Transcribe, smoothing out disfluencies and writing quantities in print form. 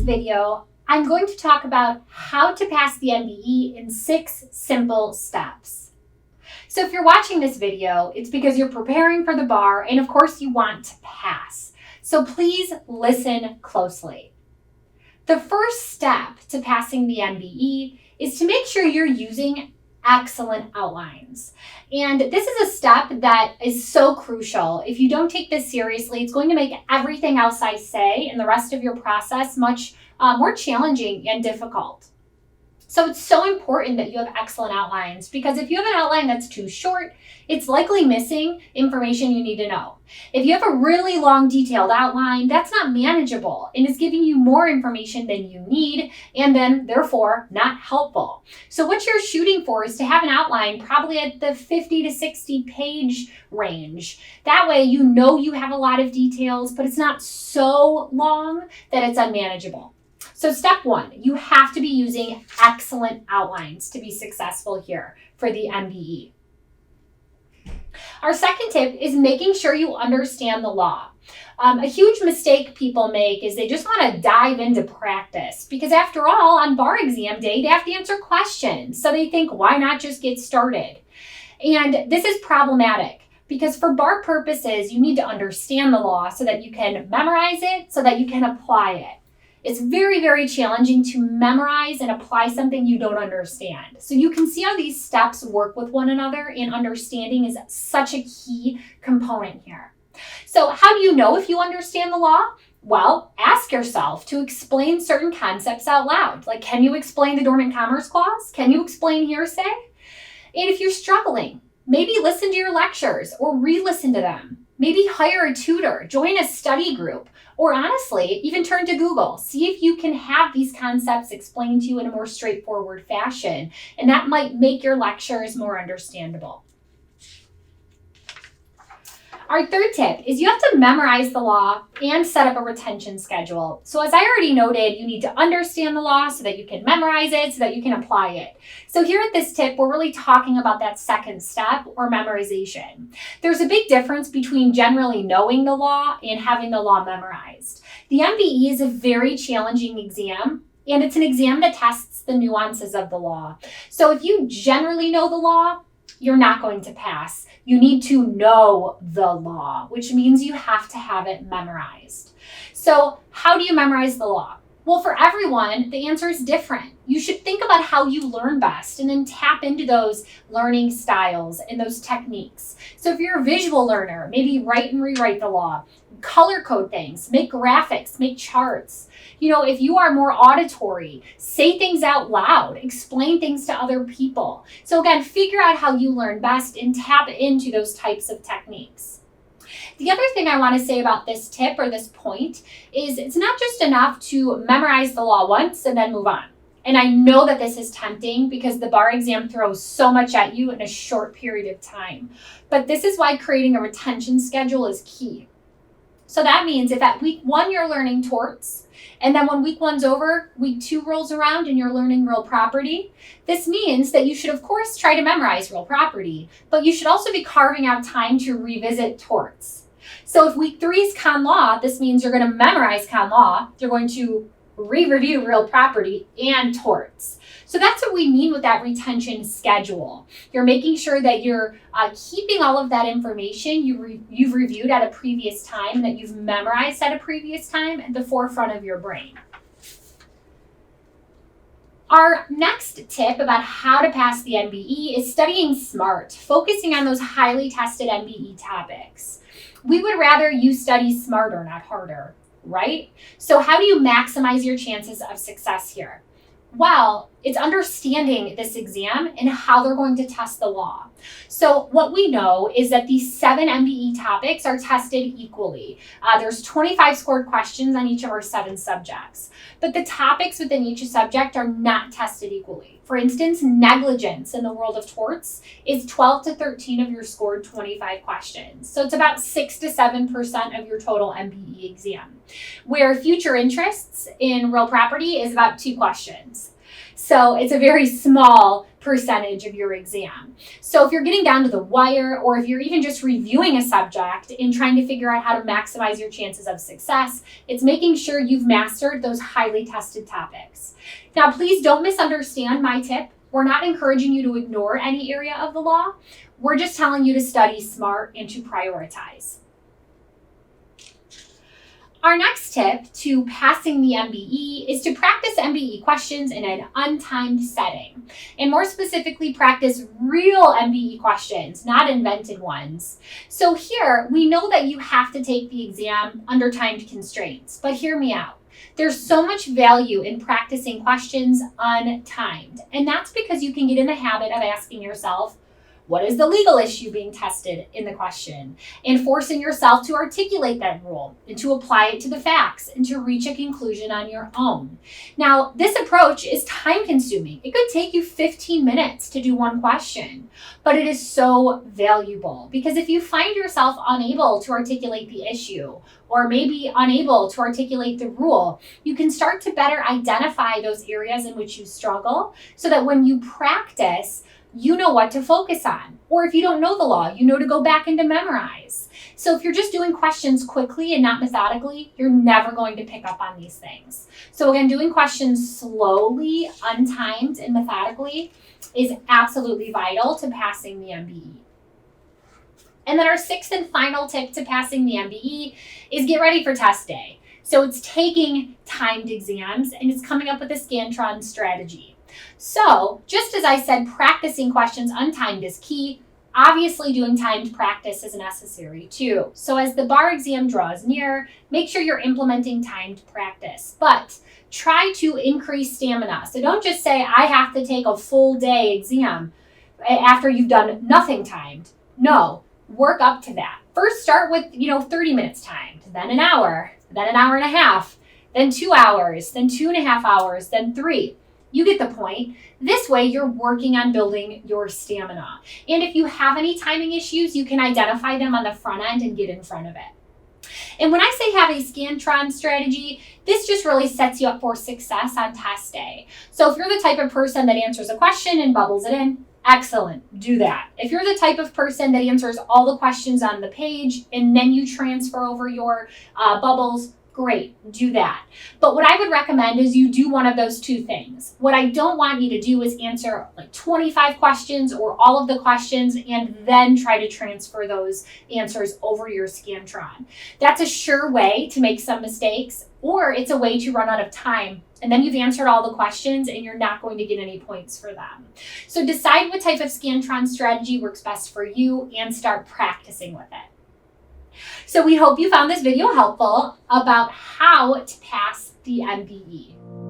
video, I'm going to talk about how to pass the MBE in 6 simple steps. So if you're watching this video, it's because you're preparing for the bar and of course you want to pass. So please listen closely. The first step to passing the MBE is to make sure you're using excellent outlines. And this is a step that is so crucial. If you don't take this seriously, it's going to make everything else I say and the rest of your process much more challenging and difficult. So it's so important that you have excellent outlines, because if you have an outline that's too short, it's likely missing information you need to know. If you have a really long detailed outline, that's not manageable and is giving you more information than you need and then therefore not helpful. So what you're shooting for is to have an outline probably at the 50 to 60 page range. That way you know you have a lot of details, but it's not so long that it's unmanageable. So step 1, you have to be using excellent outlines to be successful here for the MBE. Our second tip is making sure you understand the law. A huge mistake people make is they just want to dive into practice, because after all, on bar exam day, they have to answer questions. So they think, why not just get started? And this is problematic, because for bar purposes, you need to understand the law so that you can memorize it, so that you can apply it. It's very, very challenging to memorize and apply something you don't understand. So you can see how these steps work with one another, and understanding is such a key component here. So how do you know if you understand the law? Well, ask yourself to explain certain concepts out loud. Like, can you explain the Dormant Commerce Clause? Can you explain hearsay? And if you're struggling, maybe listen to your lectures or re-listen to them. Maybe hire a tutor, join a study group, or honestly, even turn to Google. See if you can have these concepts explained to you in a more straightforward fashion, and that might make your lectures more understandable. Our third tip is you have to memorize the law and set up a retention schedule. So as I already noted, you need to understand the law so that you can memorize it, so that you can apply it. So here at this tip, we're really talking about that second step, or memorization. There's a big difference between generally knowing the law and having the law memorized. The MBE is a very challenging exam, and it's an exam that tests the nuances of the law. So if you generally know the law, you're not going to pass. You need to know the law, which means you have to have it memorized. So how do you memorize the law? Well, for everyone, the answer is different. You should think about how you learn best and then tap into those learning styles and those techniques. So if you're a visual learner, maybe write and rewrite the law, color code things, make graphics, make charts. If you are more auditory, say things out loud, explain things to other people. So again, figure out how you learn best and tap into those types of techniques. The other thing I want to say about this tip, or this point, is it's not just enough to memorize the law once and then move on. And I know that this is tempting because the bar exam throws so much at you in a short period of time. But this is why creating a retention schedule is key. So that means if at week 1 you're learning torts, and then when week 1's over, week 2 rolls around and you're learning real property, this means that you should of course try to memorize real property, but you should also be carving out time to revisit torts. So if week 3 is con law, this means you're going to memorize con law, you're going to re-review real property and torts. So that's what we mean with that retention schedule. You're making sure that you're keeping all of that information you've reviewed at a previous time, that you've memorized at a previous time, at the forefront of your brain. Our next tip about how to pass the MBE is studying smart, focusing on those highly tested MBE topics. We would rather you study smarter, not harder, right? So how do you maximize your chances of success here? Well, it's understanding this exam and how they're going to test the law. So what we know is that these 7 MBE topics are tested equally. There's 25 scored questions on each of our 7 subjects, but the topics within each subject are not tested equally. For instance, negligence in the world of torts is 12 to 13 of your scored 25 questions. So it's about 6 to 7% of your total MBE exam, where future interests in real property is about 2 questions. So it's a very small percentage of your exam. So if you're getting down to the wire, or if you're even just reviewing a subject and trying to figure out how to maximize your chances of success, it's making sure you've mastered those highly tested topics. Now, please don't misunderstand my tip. We're not encouraging you to ignore any area of the law. We're just telling you to study smart and to prioritize. Our next tip to passing the MBE is to practice MBE questions in an untimed setting. And more specifically, practice real MBE questions, not invented ones. So here, we know that you have to take the exam under timed constraints, but hear me out. There's so much value in practicing questions untimed. And that's because you can get in the habit of asking yourself, what is the legal issue being tested in the question? And forcing yourself to articulate that rule and to apply it to the facts and to reach a conclusion on your own. Now, this approach is time consuming. It could take you 15 minutes to do one question, but it is so valuable because if you find yourself unable to articulate the issue or maybe unable to articulate the rule, you can start to better identify those areas in which you struggle so that when you practice, you know what to focus on. Or if you don't know the law, you know to go back and to memorize. So if you're just doing questions quickly and not methodically, you're never going to pick up on these things. So again, doing questions slowly, untimed, and methodically is absolutely vital to passing the MBE. And then our sixth and final tip to passing the MBE is get ready for test day. So it's taking timed exams and it's coming up with a Scantron strategy. So, just as I said, practicing questions untimed is key. Obviously, doing timed practice is necessary too. So, as the bar exam draws near, make sure you're implementing timed practice. But try to increase stamina. So, don't just say, I have to take a full day exam after you've done nothing timed. No, work up to that. First, start with 30 minutes timed, then an hour and a half, then 2 hours, then 2.5 hours, then 3. You get the point. This way, you're working on building your stamina. And if you have any timing issues, you can identify them on the front end and get in front of it. And when I say have a Scantron strategy, this just really sets you up for success on test day. So if you're the type of person that answers a question and bubbles it in, excellent, do that. If you're the type of person that answers all the questions on the page and then you transfer over your bubbles, great, do that. But what I would recommend is you do one of those two things. What I don't want you to do is answer like 25 questions or all of the questions and then try to transfer those answers over your Scantron. That's a sure way to make some mistakes, or it's a way to run out of time. And then you've answered all the questions and you're not going to get any points for them. So decide what type of Scantron strategy works best for you and start practicing with it. So we hope you found this video helpful about how to pass the MBE.